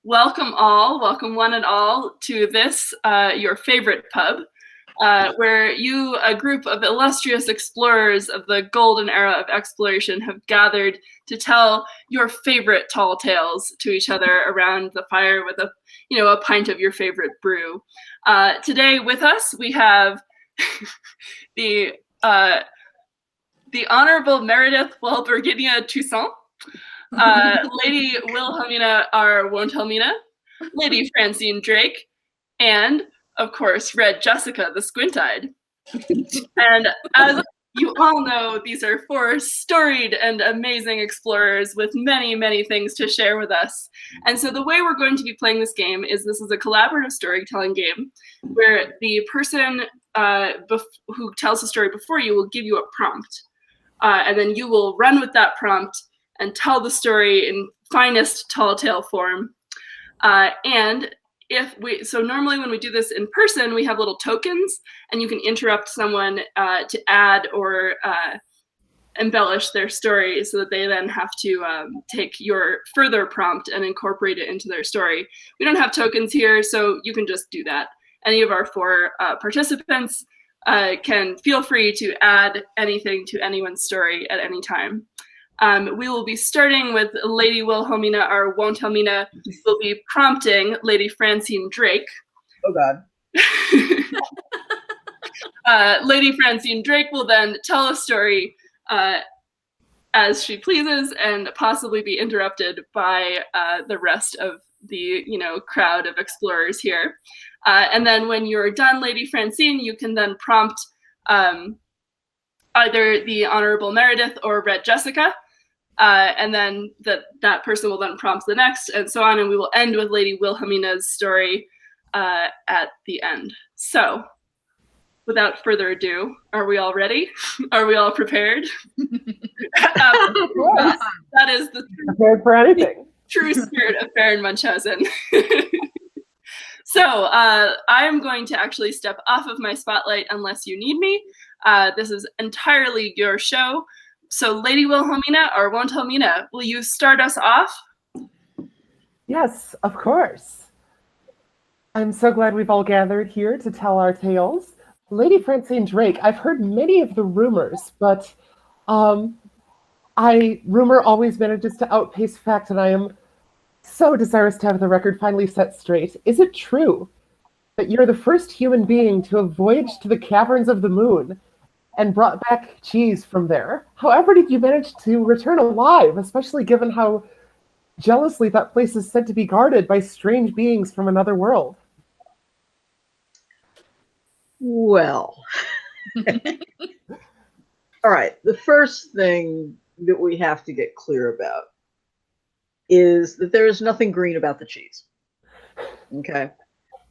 welcome all, welcome one and all to this, your favorite pub, where you, a group of illustrious explorers of the golden era of exploration, have gathered to tell your favorite tall tales to each other around the fire with a pint of your favorite brew. Today with us we have the Honorable Meridith Wahlburginia Toussaint, Lady Wilhelmina Wilhelmina, Lady Francine Drake, and of course Red Jessica the Squint-Eyed. And as you all know, these are four storied and amazing explorers with many, many things to share with us. And so the way we're going to be playing this game is this is a collaborative storytelling game where the person who tells the story before you will give you a prompt. And then you will run with that prompt and tell the story in finest tall tale form. So normally when we do this in person, we have little tokens, and you can interrupt someone to add or embellish their story so that they then have to take your further prompt and incorporate it into their story. We don't have tokens here, so you can just do that. Any of our four participants can feel free to add anything to anyone's story at any time. We will be starting with Lady Wilhelmina or Wontelmina. Will be prompting Lady Francine Drake. Oh God. Lady Francine Drake will then tell a story as she pleases and possibly be interrupted by the rest of the crowd of explorers here. And then when you're done, Lady Francine, you can then prompt either the Honorable Meridith or Red Jessica. And then that person will then prompt the next, and so on, and we will end with Lady Wilhelmina's story at the end. So, without further ado, are we all ready? Are we all prepared? That is the prepared for anything. True spirit of Baron Munchausen. So, I'm going to actually step off of my spotlight unless you need me. This is entirely your show. So, Lady Wilhelmina or Wontelmina, will you start us off? Yes, of course. I'm so glad we've all gathered here to tell our tales. Lady Francine Drake, I've heard many of the rumors, but rumor always manages to outpace fact, and I am so desirous to have the record finally set straight. Is it true that you're the first human being to have voyaged to the caverns of the moon and brought back cheese from there? However did you manage to return alive, especially given how jealously that place is said to be guarded by strange beings from another world? Well, all right. The first thing that we have to get clear about is that there is nothing green about the cheese. Okay.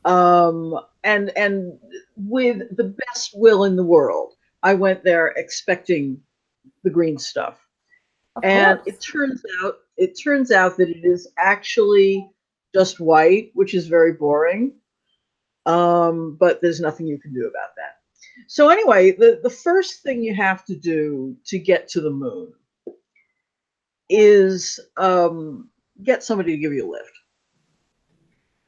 And with the best will in the world, I went there expecting the green stuff. And it turns out that it is actually just white, which is very boring. But there's nothing you can do about that. So anyway, the first thing you have to do to get to the moon is get somebody to give you a lift.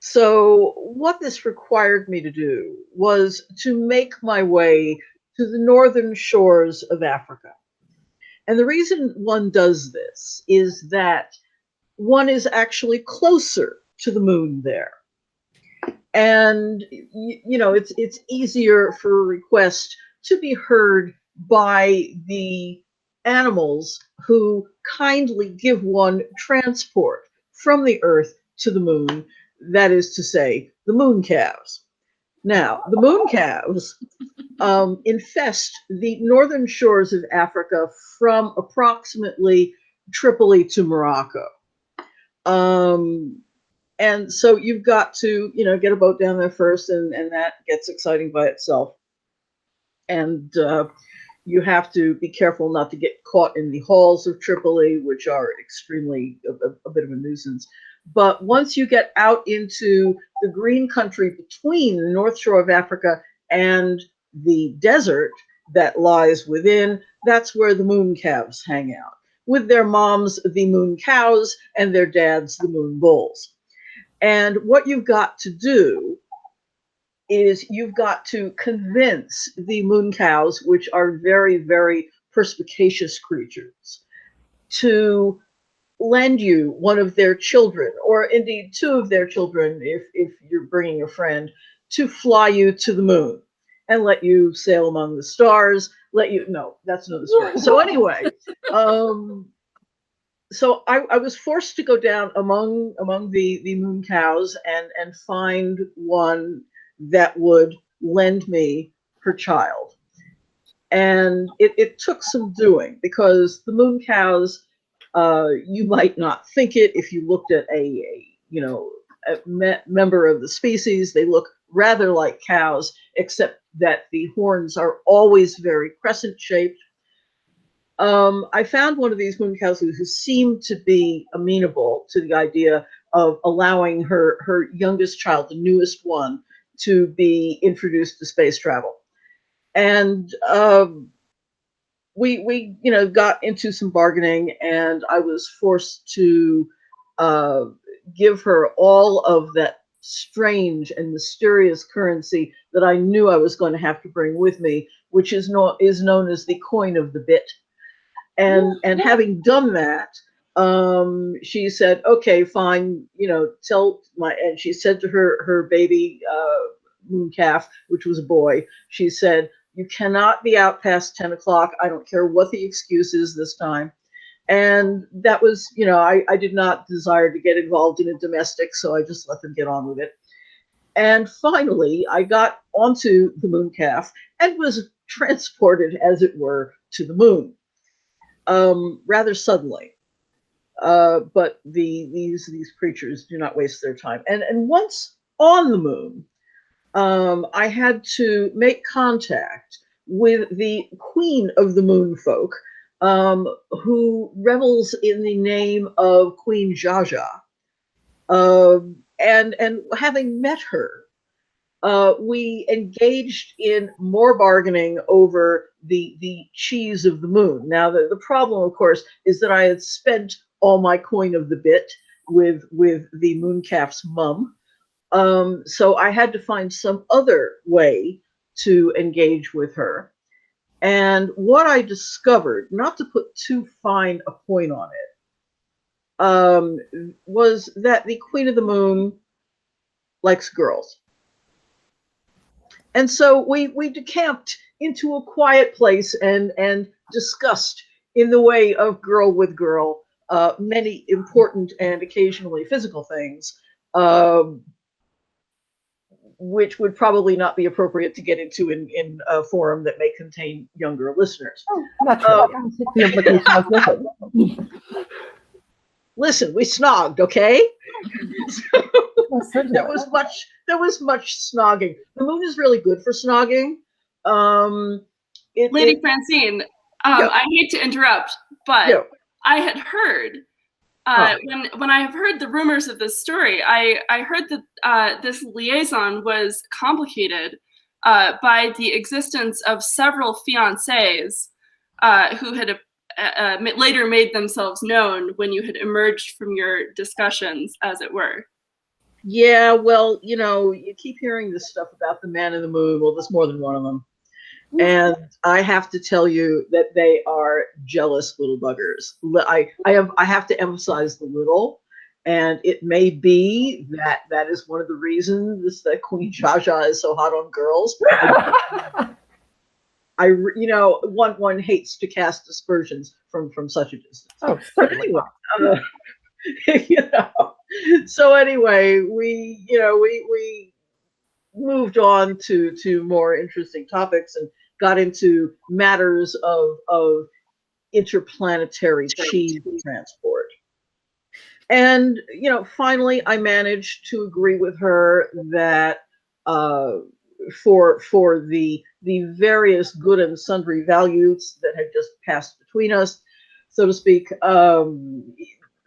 So what this required me to do was to make my way to the northern shores of Africa. And the reason one does this is that one is actually closer to the moon there. And, it's easier for a request to be heard by the animals who kindly give one transport from the Earth to the moon, that is to say, the moon calves. Now, the moon calves infest the northern shores of Africa from approximately Tripoli to Morocco. And so you've got to, get a boat down there first, and that gets exciting by itself. And you have to be careful not to get caught in the halls of Tripoli, which are extremely a bit of a nuisance. But once you get out into the green country between the North Shore of Africa and the desert that lies within, that's where the moon calves hang out, with their moms, the moon cows, and their dads, the moon bulls. And what you've got to do is you've got to convince the moon cows, which are very, very perspicacious creatures, to lend you one of their children, or indeed two of their children, if you're bringing a friend, to fly you to the moon and let you sail among the stars. No, that's another story. So anyway, so I was forced to go down among the moon cows and find one that would lend me her child. And it took some doing, because the moon cows, you might not think it if you looked at a member of the species. They look rather like cows, except that the horns are always very crescent shaped. I found one of these moon cows who seemed to be amenable to the idea of allowing her youngest child, the newest one, to be introduced to space travel. And we got into some bargaining, and I was forced to give her all of that strange and mysterious currency that I knew I was going to have to bring with me, which is known as the coin of the bit. And having done that, she said, "Okay, fine. And she said to her baby moon calf, which was a boy, she said, 'You cannot be out past 10 o'clock. I don't care what the excuse is this time.'" And that was, I did not desire to get involved in a domestic, so I just let them get on with it. And finally, I got onto the moon calf and was transported, as it were, to the moon. Rather suddenly, but these creatures do not waste their time. And once on the moon, I had to make contact with the queen of the moon folk, who revels in the name of Queen Jaja. And having met her, we engaged in more bargaining over the cheese of the moon. Now, the problem, of course, is that I had spent all my coin of the bit with the moon calf's mum. So I had to find some other way to engage with her. And what I discovered, not to put too fine a point on it, was that the Queen of the Moon likes girls. And so we decamped into a quiet place and discussed, in the way of girl with girl, many important and occasionally physical things, which would probably not be appropriate to get into in a forum that may contain younger listeners. Naturally, I'll take the implications with it. Listen, we snogged, okay? So, there was much snogging. The moon is really good for snogging. Lady Francine, I hate to interrupt, but I had heard when I have heard the rumors of this story, I heard that this liaison was complicated by the existence of several fiancés who had later made themselves known when you had emerged from your discussions, as it were. Yeah, well, you keep hearing this stuff about the man in the moon. Well, there's more than one of them. And I have to tell you that they are jealous little buggers. I have to emphasize the little, and it may be that is one of the reasons that Queen Jaja is so hot on girls. One hates to cast aspersions from such a distance. Oh, certainly. Anyway, so anyway, we moved on to more interesting topics and got into matters of interplanetary cheese transport. And finally, I managed to agree with her that for the various good and sundry values that had just passed between us, so to speak,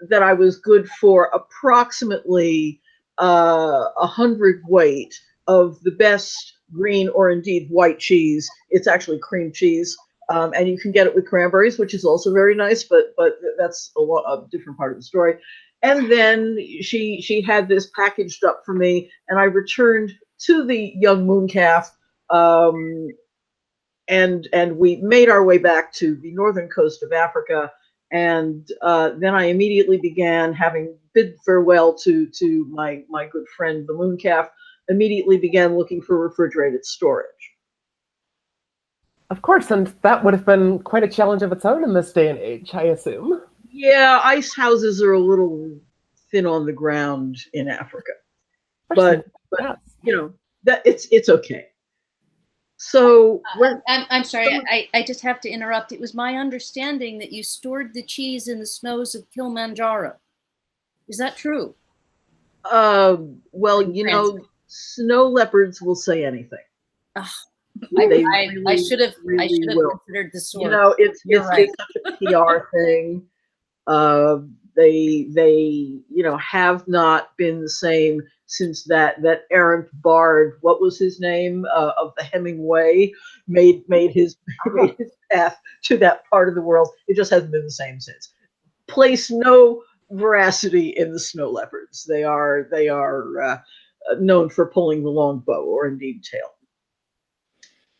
that I was good for approximately 100 weight of the best green or indeed white cheese. It's actually cream cheese, And you can get it with cranberries, which is also very nice, but that's a different part of the story. And then she had this packaged up for me, and I returned to the young mooncalf, and we made our way back to the northern coast of Africa. And then I immediately began, having bid farewell to my good friend the mooncalf, immediately began looking for refrigerated storage. Of course, and that would have been quite a challenge of its own in this day and age, I assume. Yeah, ice houses are a little thin on the ground in Africa, but Yes. you know that it's okay. So I'm sorry, I just have to interrupt. It was my understanding that you stored the cheese in the snows of Kilimanjaro. Is that true? Well, you know, snow leopards will say anything. I should have considered the source. You know, it's right. such a PR thing. They have not been the same since that errant bard, what was his name, of the Hemingway, made his path to that part of the world. It just hasn't been the same since. Place no veracity in the snow leopards. They are known for pulling the long bow, or indeed tail.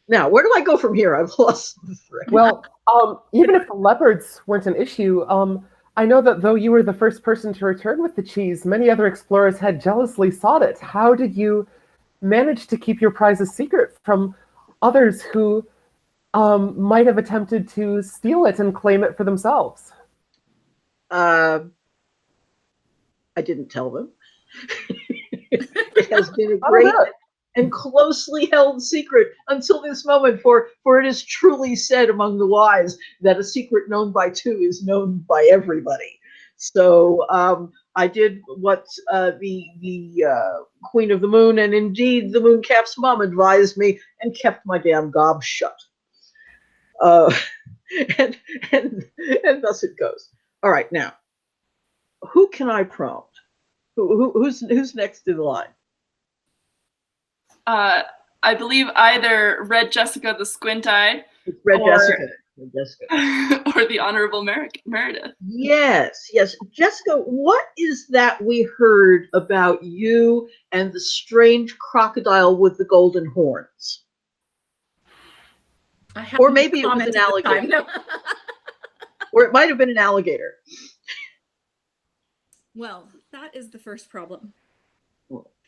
Now, where do I go from here? I've lost the thread. Well, even if the leopards weren't an issue, I know that though you were the first person to return with the cheese, many other explorers had jealously sought it. How did you manage to keep your prize a secret from others who might have attempted to steal it and claim it for themselves? I didn't tell them. It has been a great and closely held secret until this moment, for it is truly said among the wise that a secret known by two is known by everybody. So I did what the Queen of the Moon, and indeed the mooncalf's mom, advised me, and kept my damn gob shut. And thus it goes. All right, now, who can I prompt? Who's next in line? I believe either Red Jessica the Squint-Eyed, Red Jessica, or the Honorable Meridith. Yes. Jessica, what is that we heard about you and the strange crocodile with the golden horns? Or maybe it was an alligator. No. Or it might have been an alligator. Well, that is the first problem.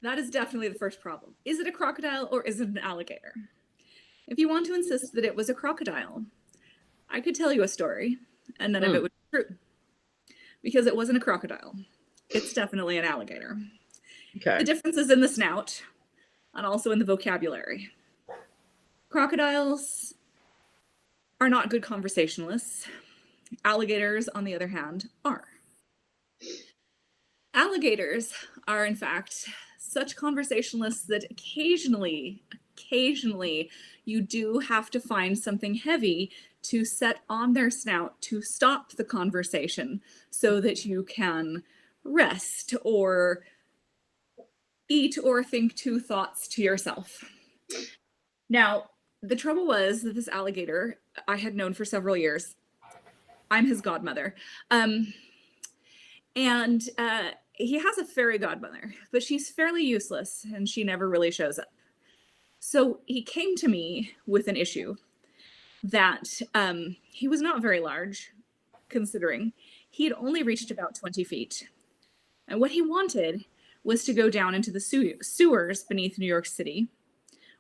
That is definitely the first problem. Is it a crocodile or is it an alligator? If you want to insist that it was a crocodile, I could tell you a story, and none of it would be true. Because it wasn't a crocodile. It's definitely an alligator. Okay. The difference is in the snout, and also in the vocabulary. Crocodiles are not good conversationalists. Alligators, on the other hand, are. Alligators are, in fact, such conversationalists that occasionally you do have to find something heavy to set on their snout to stop the conversation so that you can rest or eat or think two thoughts to yourself. Now, the trouble was that this alligator I had known for several years. I'm his godmother. And he has a fairy godmother, but she's fairly useless and she never really shows up. So he came to me with an issue that he was not very large, considering he had only reached about 20 feet. And what he wanted was to go down into the sewers beneath New York City,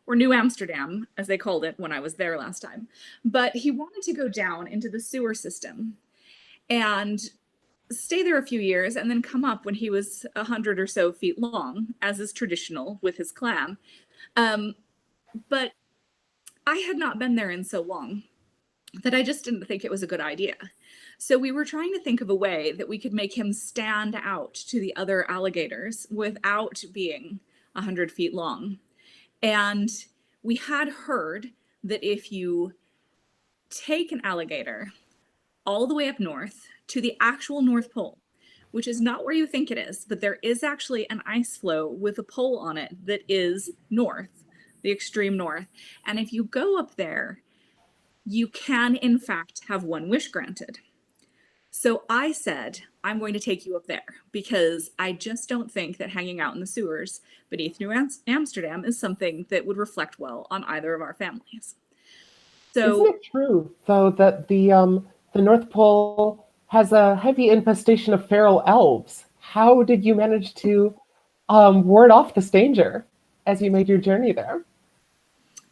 or New Amsterdam, as they called it when I was there last time. But he wanted to go down into the sewer system and stay there a few years and then come up when he was 100 or so feet long, as is traditional with his clan. But I had not been there in so long that I just didn't think it was a good idea. So we were trying to think of a way that we could make him stand out to the other alligators without being 100 feet long. And we had heard that if you take an alligator all the way up north to the actual North Pole, which is not where you think it is, but there is actually an ice floe with a pole on it that is north, the extreme north. And if you go up there you can, in fact, have one wish granted. So I said, I'm going to take you up there because I just don't think that hanging out in the sewers beneath New Amsterdam is something that would reflect well on either of our families. So, isn't it true, though, that the North Pole has a heavy infestation of feral elves? How did you manage to ward off this danger as you made your journey there?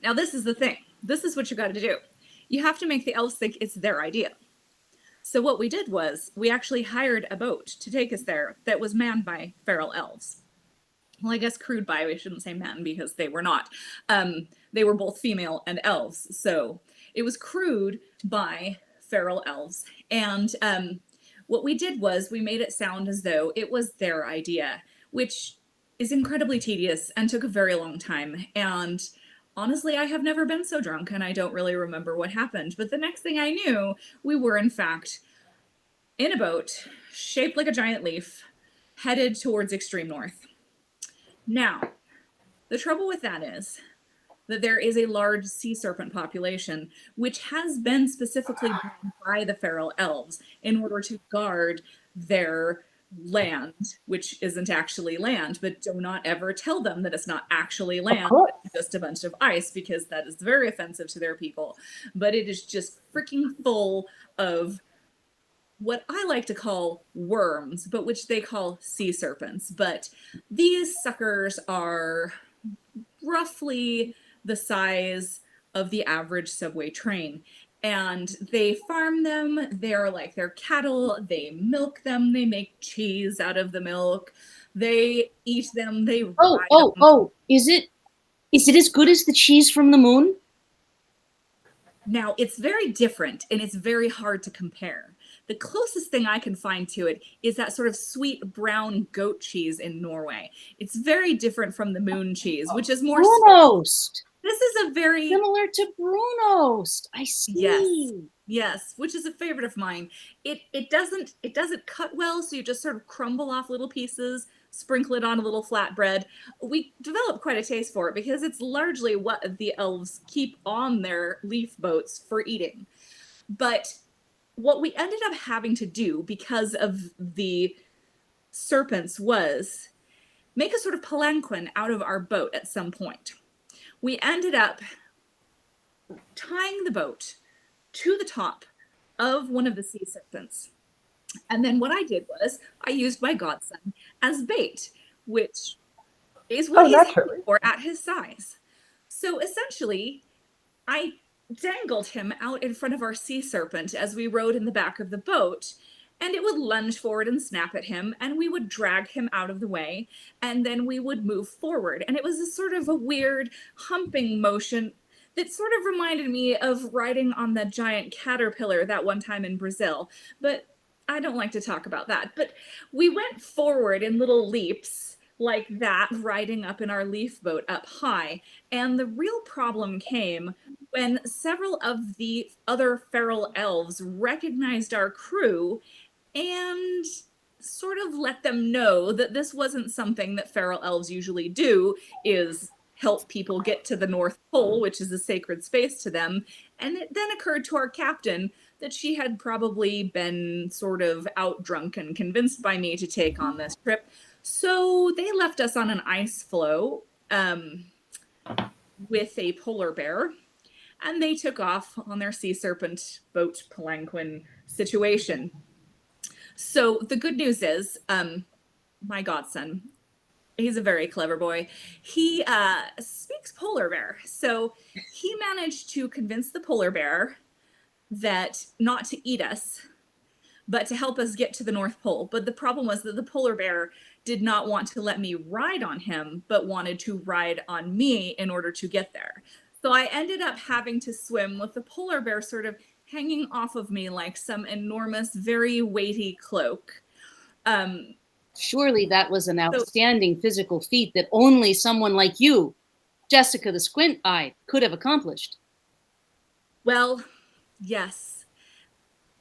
now this is the thing. This is what you got to do. You have to make the elves think it's their idea. So what we did was we actually hired a boat to take us there that was manned by feral elves. Well, I guess crewed by, we shouldn't say men because they were not. They were both female and elves. So it was crewed by feral elves. And what we did was we made it sound as though it was their idea, which is incredibly tedious and took a very long time. And honestly, I have never been so drunk and I don't really remember what happened. But the next thing I knew, we were in fact in a boat shaped like a giant leaf headed towards extreme north. Now, the trouble with that is that there is a large sea serpent population, which has been specifically bred by the feral elves in order to guard their land, which isn't actually land, but do not ever tell them that it's not actually land, it's just a bunch of ice, because that is very offensive to their people. But it is just freaking full of what I like to call worms, but which they call sea serpents. But these suckers are roughly the size of the average subway train. And they farm them, they're like their cattle, they milk them, they make cheese out of the milk, they eat them, they ride them. Is it as good as the cheese from the moon? Now, it's very different and it's very hard to compare. The closest thing I can find to it is that sort of sweet brown goat cheese in Norway. It's very different from the moon cheese, which is more Brunost. This is a very similar to Brunost. I see. Yes, which is a favorite of mine. It doesn't cut well, so you just sort of crumble off little pieces, sprinkle it on a little flatbread. We developed quite a taste for it because it's largely what the elves keep on their leaf boats for eating. But what we ended up having to do because of the serpents was make a sort of palanquin out of our boat at some point. We ended up tying the boat to the top of one of the sea serpents. And then what I did was I used my godson as bait, which is what he's looking for at his size. So essentially, I dangled him out in front of our sea serpent as we rode in the back of the boat, and it would lunge forward and snap at him, and we would drag him out of the way, and then we would move forward. And it was a sort of a weird humping motion that sort of reminded me of riding on the giant caterpillar that one time in Brazil. But I don't like to talk about that. But we went forward in little leaps like that, riding up in our leaf boat up high. And the real problem came when several of the other feral elves recognized our crew and sort of let them know that this wasn't something that feral elves usually do, is help people get to the North Pole, which is a sacred space to them. And it then occurred to our captain that she had probably been sort of out drunk and convinced by me to take on this trip. So they left us on an ice floe with a polar bear, and they took off on their sea serpent boat palanquin situation. So the good news is, my godson, he's a very clever boy. He speaks polar bear. So he managed to convince the polar bear that not to eat us, but to help us get to the North Pole. But the problem was that the polar bear did not want to let me ride on him, but wanted to ride on me in order to get there. So I ended up having to swim with the polar bear sort of hanging off of me like some enormous, very weighty cloak. Surely that was an outstanding physical feat that only someone like you, Jessica the Squint-Eyed, could have accomplished. Well, yes.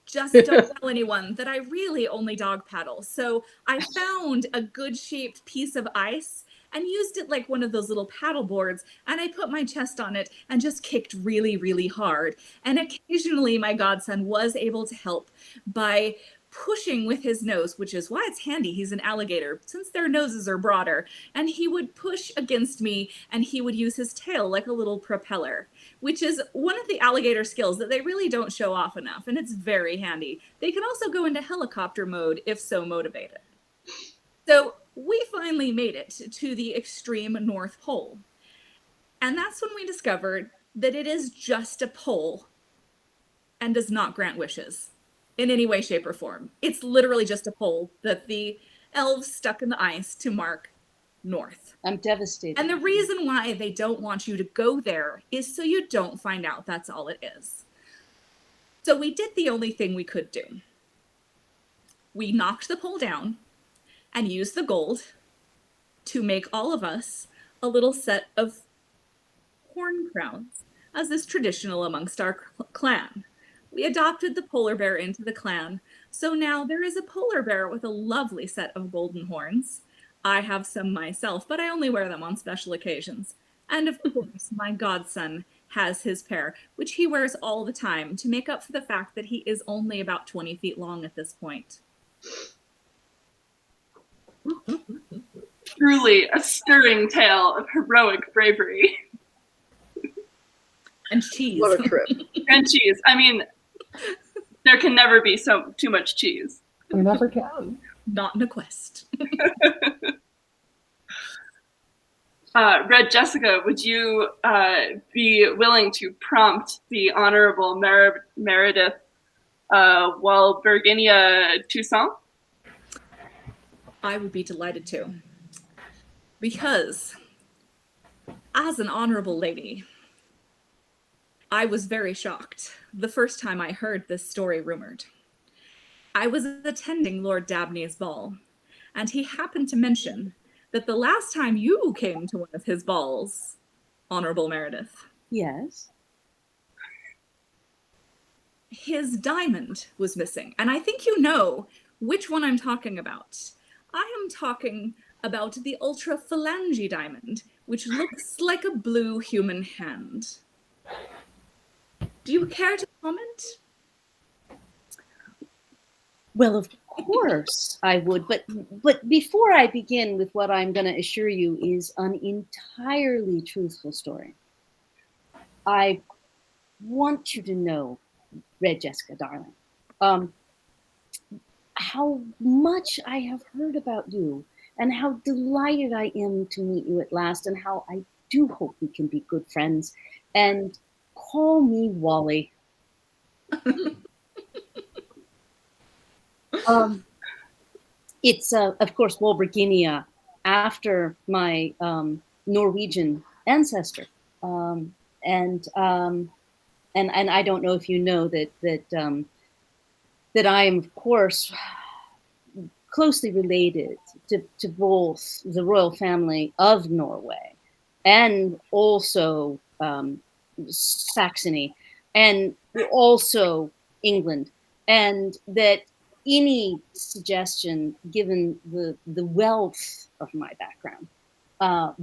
Just don't tell anyone that I really only dog paddle. So I found a good shaped piece of ice and used it like one of those little paddle boards. And I put my chest on it and just kicked really, really hard. And occasionally my godson was able to help by pushing with his nose, which is why it's handy. He's an alligator since their noses are broader. And he would push against me and he would use his tail like a little propeller, which is one of the alligator skills that they really don't show off enough. And it's very handy. They can also go into helicopter mode if so motivated. So we finally made it to the extreme North Pole. And that's when we discovered that it is just a pole and does not grant wishes in any way, shape, or form. It's literally just a pole that the elves stuck in the ice to mark north. I'm devastated. And the reason why they don't want you to go there is so you don't find out that's all it is. So we did the only thing we could do. We knocked the pole down and used the gold to make all of us a little set of horn crowns, as is traditional amongst our clan. We adopted the polar bear into the clan, so now there is a polar bear with a lovely set of golden horns. I have some myself, but I only wear them on special occasions. And of course, my godson has his pair, which he wears all the time to make up for the fact that he is only about 20 feet long at this point. Truly a stirring tale of heroic bravery. And cheese. What a trip. And cheese. I mean, there can never be too much cheese. You never can. Not in a quest. Red Jessica, would you be willing to prompt the Honorable Meridith Wahlburginia Toussaint? I would be delighted to. Because, as an honorable lady, I was very shocked the first time I heard this story rumored. I was attending Lord Dabney's ball, and he happened to mention that the last time you came to one of his balls, Honorable Meridith, Yes. his diamond was missing. And I think you know which one I'm talking about. I am talking about the ultra-phalange diamond, which looks like a blue human hand. Do you care to comment? Well, of course I would, but before I begin with what I'm going to assure you is an entirely truthful story, I want you to know, Red Jessica, darling, how much I have heard about you and how delighted I am to meet you at last, and how I do hope we can be good friends. And call me Wally. It's, of course, Wahlburginia, after my Norwegian ancestor. And I don't know if you know that I am, of course, closely related to both the royal family of Norway and also Saxony and also England, and that any suggestion, given the wealth of my background,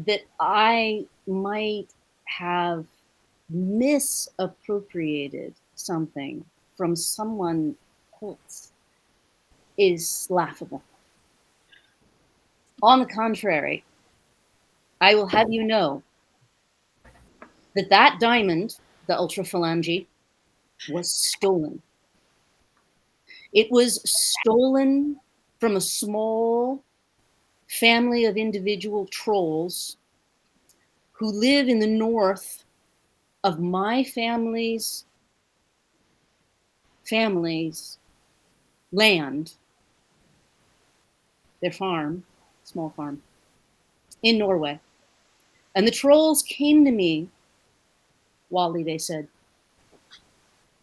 that I might have misappropriated something from someone else is laughable. On the contrary, I will have you know that diamond, the ultra-phalange, was stolen. It was stolen from a small family of individual trolls who live in the north of my family's land, their farm, small farm, in Norway. And the trolls came to me, Wally, they said,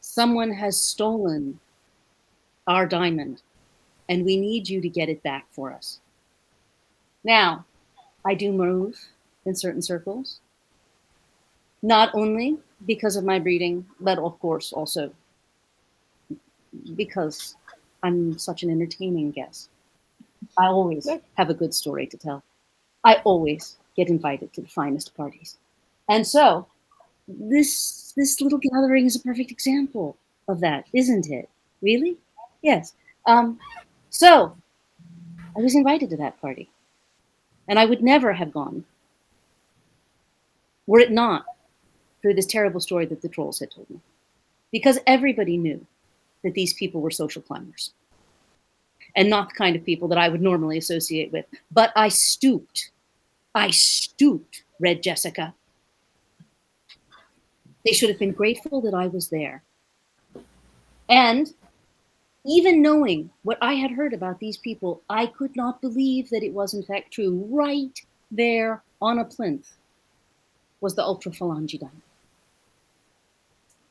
someone has stolen our diamond, and we need you to get it back for us. Now, I do move in certain circles, not only because of my breeding, but of course also because I'm such an entertaining guest. I always have a good story to tell. I always get invited to the finest parties. And so this little gathering is a perfect example of that, isn't it? Really? Yes. So I was invited to that party, and I would never have gone were it not for this terrible story that the trolls had told me. Because everybody knew that these people were social climbers and not the kind of people that I would normally associate with. But I stooped, Red Jessica. They should have been grateful that I was there. And even knowing what I had heard about these people, I could not believe that it was in fact true. Right there on a plinth was the ultraphalange diamond.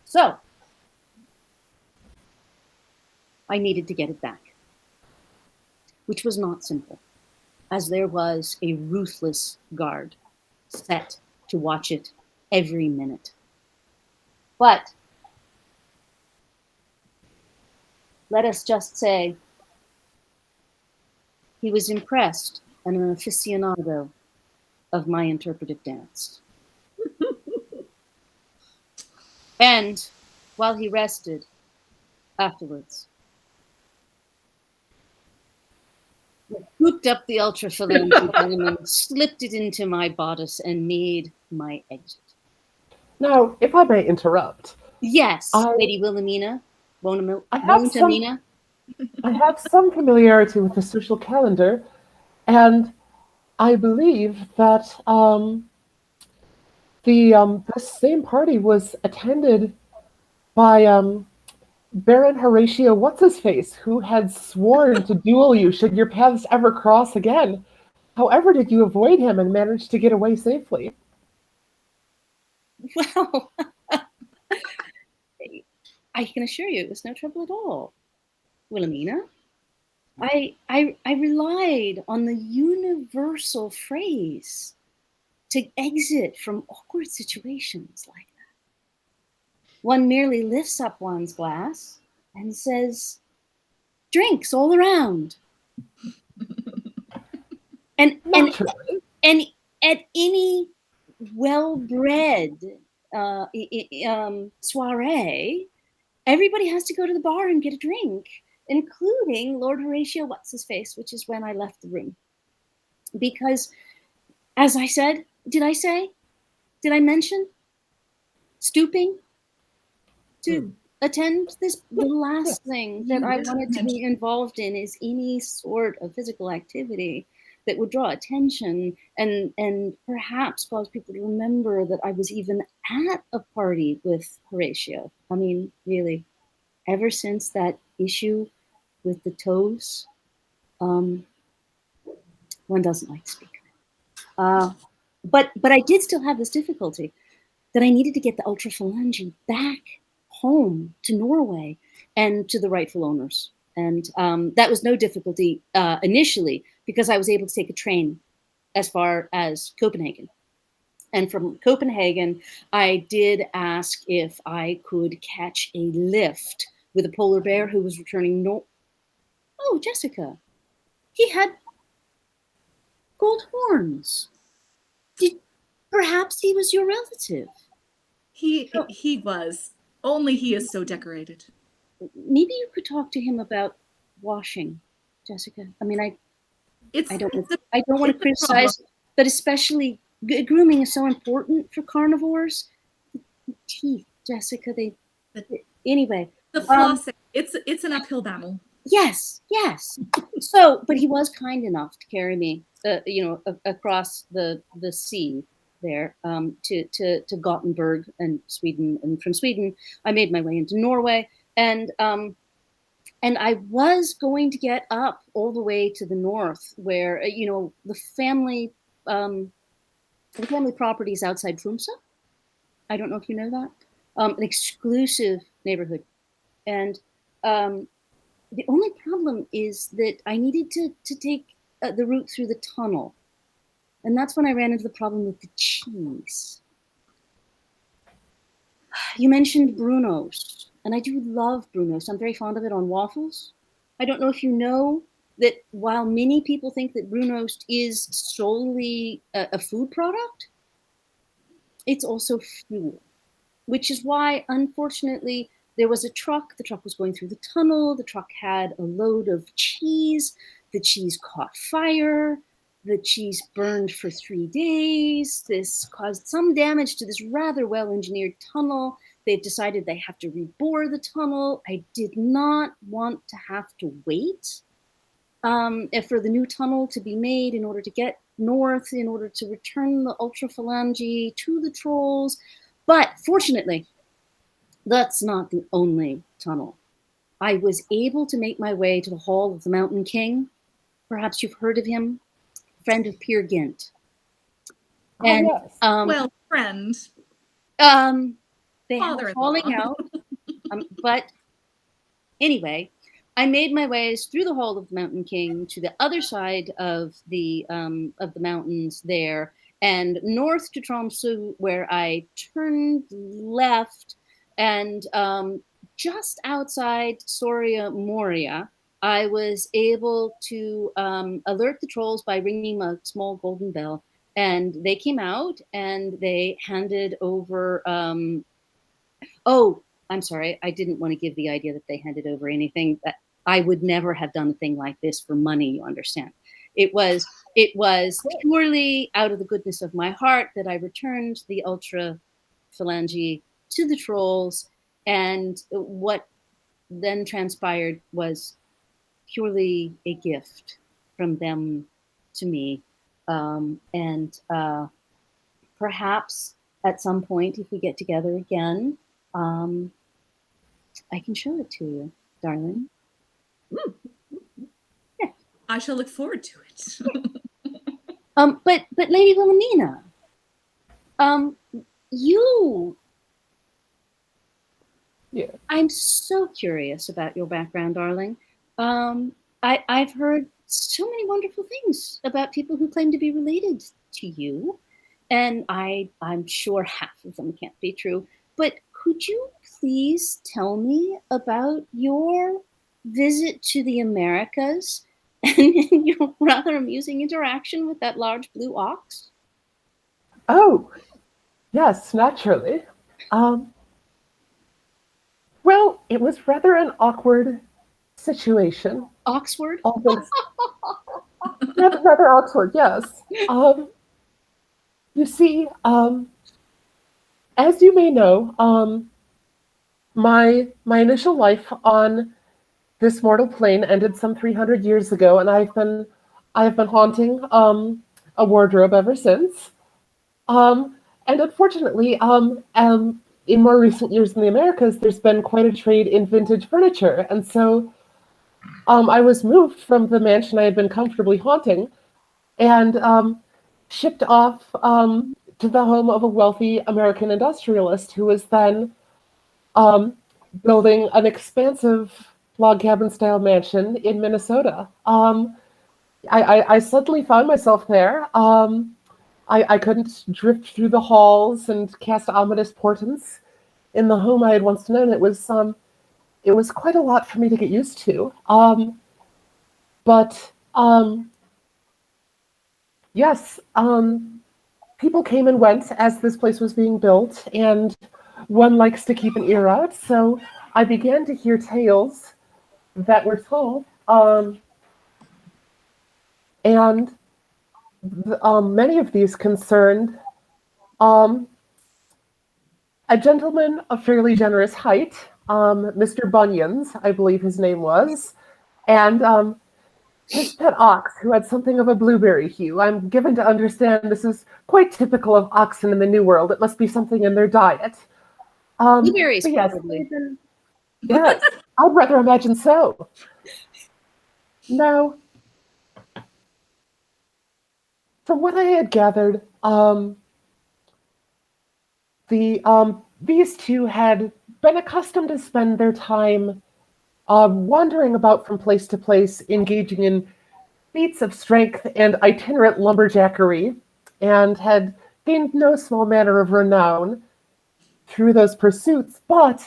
So I needed to get it back, which was not simple, as there was a ruthless guard set to watch it every minute. But let us just say he was impressed and an aficionado of my interpretive dance. And while he rested afterwards, I scooped up the ultraphalange diamond, slipped it into my bodice, and made my exit. Now, if I may interrupt. Yes, Lady Wilhelmina. I have some familiarity with the social calendar, and I believe that this same party was attended by Baron Horatio What's-His-Face, who had sworn to duel you should your paths ever cross again. However, did you avoid him and manage to get away safely? Well, I can assure you it was no trouble at all, Wilhelmina. I relied on the universal phrase to exit from awkward situations like that. One merely lifts up one's glass and says, "Drinks all around." and at any well-bred soiree, everybody has to go to the bar and get a drink, including Lord Horatio What's-His-Face, which is when I left the room. Because, as I said, did I mention stooping to attend this? The last thing that I wanted to be involved in is any sort of physical activity that would draw attention and perhaps cause people to remember that I was even at a party with Horatio. I mean, really, ever since that issue with the toes, one doesn't like to speak of it. But I did still have this difficulty that I needed to get the ultraphalange back home to Norway and to the rightful owners. And that was no difficulty initially because I was able to take a train as far as Copenhagen. And from Copenhagen, I did ask if I could catch a lift with a polar bear who was returning north. Oh, Jessica, he had gold horns. Perhaps he was your relative. He was. Only he is so decorated. Maybe you could talk to him about washing, Jessica. I mean, I don't want to criticize, but especially grooming is so important for carnivores. The teeth, Jessica. Anyway. The flossing. It's an uphill battle. Yes. So, but he was kind enough to carry me, across the sea there to Gothenburg and Sweden, and from Sweden I made my way into Norway, and I was going to get up all the way to the north where the family properties outside Tromsø. I don't know if you know that, an exclusive neighborhood, and the only problem is that I needed to take the route through the tunnel. And that's when I ran into the problem with the cheese. You mentioned Bruno's, and I do love Bruno's. I'm very fond of it on waffles. I don't know if you know that while many people think that Brunost is solely a food product, it's also fuel, which is why, unfortunately, there was a truck. The truck was going through the tunnel. The truck had a load of cheese. The cheese caught fire. The cheese burned for 3 days. This caused some damage to this rather well-engineered tunnel. They've decided they have to rebore the tunnel. I did not want to have to wait for the new tunnel to be made in order to get north, in order to return the ultraphalange to the trolls. But fortunately, that's not the only tunnel. I was able to make my way to the Hall of the Mountain King. Perhaps you've heard of him, friend of Peer Gynt. And yes. Well, friend. They had a falling out. But anyway, I made my ways through the Hall of the Mountain King to the other side of the mountains there, and north to Tromsø, where I turned left, and just outside Soria Moria, I was able to alert the trolls by ringing a small golden bell, and they came out and they handed over. Oh, I'm sorry, I didn't want to give the idea that they handed over anything. That I would never have done a thing like this for money, you understand. It was purely out of the goodness of my heart that I returned the ultra phalange to the trolls, and what then transpired was purely a gift from them to me. And perhaps at some point, if we get together again, I can show it to you, darling. Yeah. I shall look forward to it. But Lady Wilhelmina, you. Yeah. I'm so curious about your background, darling. I've heard so many wonderful things about people who claim to be related to you, and I'm sure half of them can't be true. But could you please tell me about your visit to the Americas and your rather amusing interaction with that large blue ox? Oh, yes, naturally. Well, it was rather an awkward situation. Oxford? Rather awkward, yes. You see, as you may know, my initial life on this mortal plane ended some 300 years ago, and I've been haunting a wardrobe ever since. And unfortunately, in more recent years in the Americas, there's been quite a trade in vintage furniture, and so I was moved from the mansion I had been comfortably haunting, and shipped off to the home of a wealthy American industrialist who was then building an expansive log cabin style mansion in Minnesota. I suddenly found myself there. I couldn't drift through the halls and cast ominous portents in the home I had once known. It was quite a lot for me to get used to. But yes, people came and went as this place was being built, and one likes to keep an ear out. So I began to hear tales that were told, and many of these concerned a gentleman of fairly generous height, Mr. Bunyan's, I believe his name was, and his pet ox, who had something of a blueberry hue. I'm given to understand this is quite typical of oxen in the New World. It must be something in their diet. Blueberries, yes, probably. Yes, I'd rather imagine so. Now, from what I had gathered, these two had been accustomed to spend their time wandering about from place to place, engaging in feats of strength and itinerant lumberjackery, and had gained no small manner of renown through those pursuits. But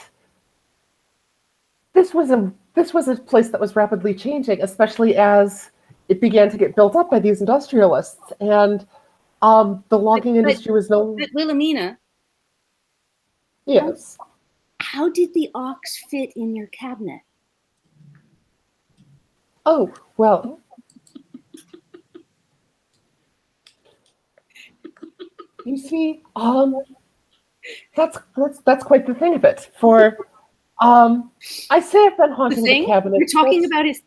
this was a this was a place that was rapidly changing, especially as it began to get built up by these industrialists. And the logging industry was no... But Wilhelmina, Yes. how did the ox fit in your cabinet? Oh, well... You see, that's quite the thing of it. For, I say I've been haunting the cabinet. You're talking about is...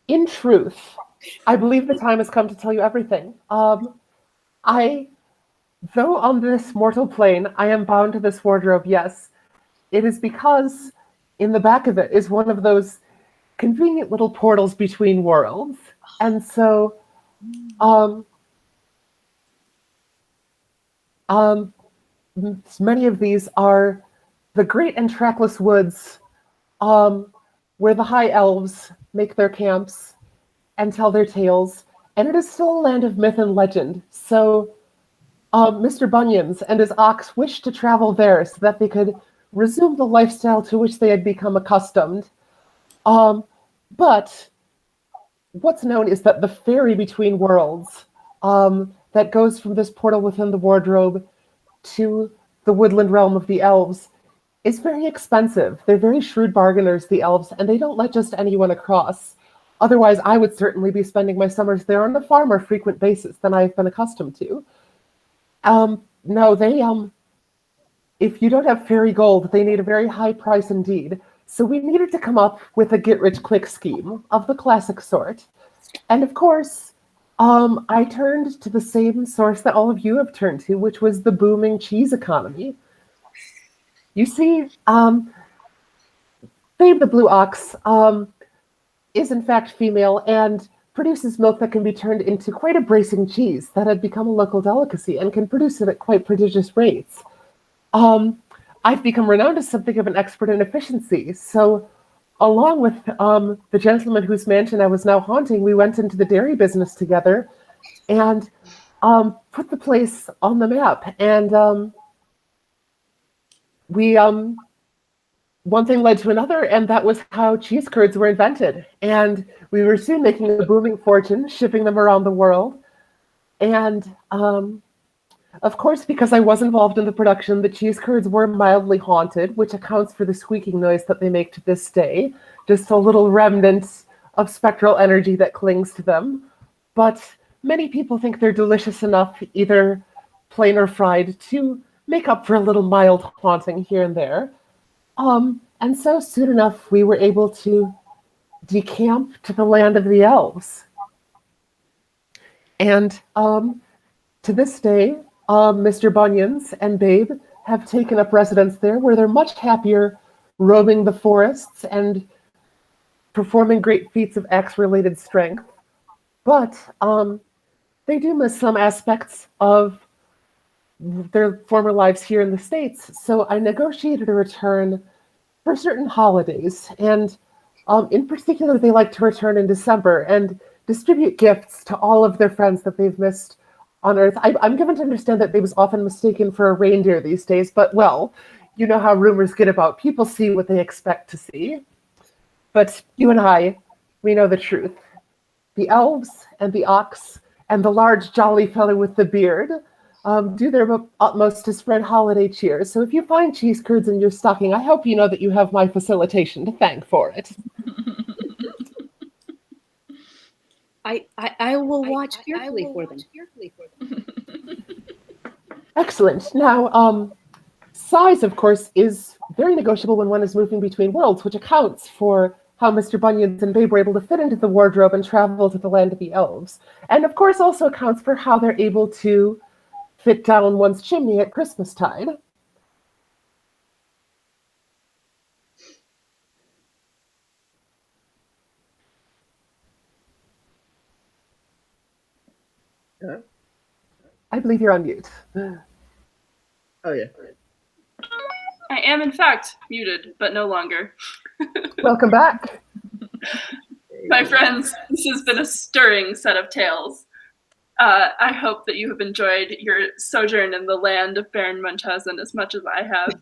In truth, I believe the time has come to tell you everything. Though on this mortal plane, I am bound to this wardrobe, yes, it is because in the back of it is one of those convenient little portals between worlds. And so, many of these are the great and trackless woods where the high elves make their camps and tell their tales, and it is still a land of myth and legend. So Mr. Bunyan's and his ox wished to travel there so that they could resume the lifestyle to which they had become accustomed. But what's known is that the ferry between worlds that goes from this portal within the wardrobe to the woodland realm of the elves is very expensive. They're very shrewd bargainers, the elves, and they don't let just anyone across. Otherwise, I would certainly be spending my summers there on a far more frequent basis than I've been accustomed to. No, they, if you don't have fairy gold, they need a very high price indeed. So we needed to come up with a get-rich-quick scheme of the classic sort. And of course, I turned to the same source that all of you have turned to, which was the booming cheese economy. You see, Babe the Blue Ox is in fact female and produces milk that can be turned into quite a bracing cheese that had become a local delicacy and can produce it at quite prodigious rates. I've become renowned as something of an expert in efficiency. So along with the gentleman whose mansion I was now haunting, we went into the dairy business together and put the place on the map. And one thing led to another, and that was how cheese curds were invented. And we were soon making a booming fortune, shipping them around the world. And of course, because I was involved in the production, the cheese curds were mildly haunted, which accounts for the squeaking noise that they make to this day. Just a little remnant of spectral energy that clings to them. But many people think they're delicious enough, either plain or fried, to make up for a little mild haunting here and there. And so soon enough, we were able to decamp to the land of the elves. And to this day, Mr. Bunyan's and Babe have taken up residence there, where they're much happier roaming the forests and performing great feats of axe-related strength. But they do miss some aspects of their former lives here in the States. So I negotiated a return for certain holidays. And in particular, they like to return in December and distribute gifts to all of their friends that they've missed on Earth. I'm given to understand that Babe was often mistaken for a reindeer these days, but well, you know how rumors get about. People see what they expect to see. But you and I, we know the truth. The elves and the ox and the large jolly fellow with the beard do their utmost to spread holiday cheer. So if you find cheese curds in your stocking, I hope you know that you have my facilitation to thank for it. I will watch carefully for them. Excellent. Now, size, of course, is very negotiable when one is moving between worlds, which accounts for how Mr. Bunyan's and Babe were able to fit into the wardrobe and travel to the land of the elves. And of course also accounts for how they're able to fit down one's chimney at Christmastide. I believe you're on mute. Oh, yeah. I am, in fact, muted, but no longer. Welcome back. My friends, this has been a stirring set of tales. I hope that you have enjoyed your sojourn in the land of Baron Munchausen as much as I have.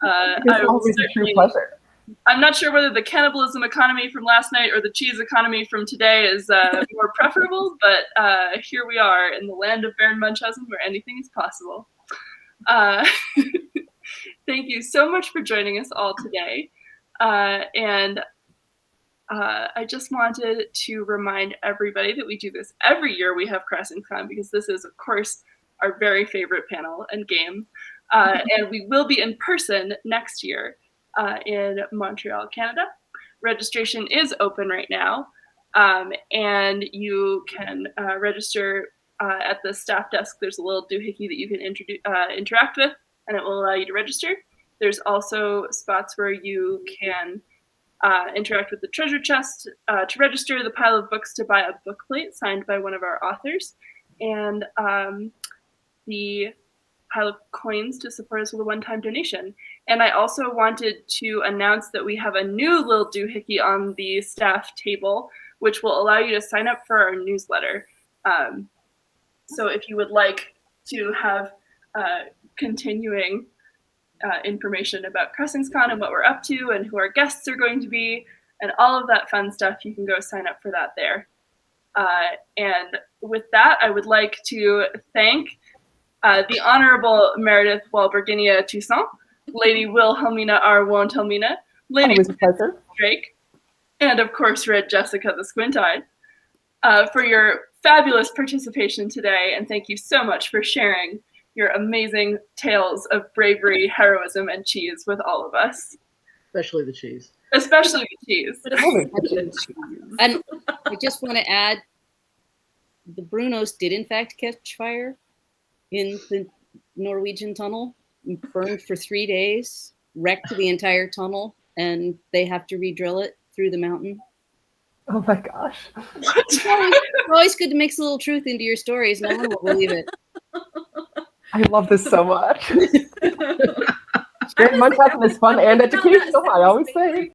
It's always a true pleasure. I'm not sure whether the cannibalism economy from last night or the cheese economy from today is more preferable, but here we are in the land of Baron Munchausen where anything is possible. Thank you so much for joining us all today. And I just wanted to remind everybody that we do this every year. We have CrossingsCon because this is, of course, our very favorite panel and game. And we will be in person next year in Montreal, Canada. Registration is open right now, and you can register at the staff desk. There's a little doohickey that you can interact with, and it will allow you to register. There's also spots where you can interact with the treasure chest to register, the pile of books to buy a book plate signed by one of our authors, and the pile of coins to support us with a one-time donation. And I also wanted to announce that we have a new little doohickey on the staff table, which will allow you to sign up for our newsletter. So if you would like to have continuing information about CrossingsCon and what we're up to and who our guests are going to be and all of that fun stuff, you can go sign up for that there. And with that, I would like to thank the Honorable Meridith Wahlburginia Toussaint, Lady Wilhelmina R. Wilhelmina, Lady Drake, and of course, Red Jessica the Squint-Eyed, for your fabulous participation today. And thank you so much for sharing your amazing tales of bravery, heroism, and cheese with all of us. Especially the cheese. Especially the cheese. And I just want to add, the Brunos did in fact catch fire in the Norwegian tunnel, burned for 3 days, wrecked the entire tunnel, and they have to re-drill it through the mountain. Oh my gosh. It's always good to mix a little truth into your stories. No one will believe it. I love this so much. Baron Munchausen is fun and educational, I always say.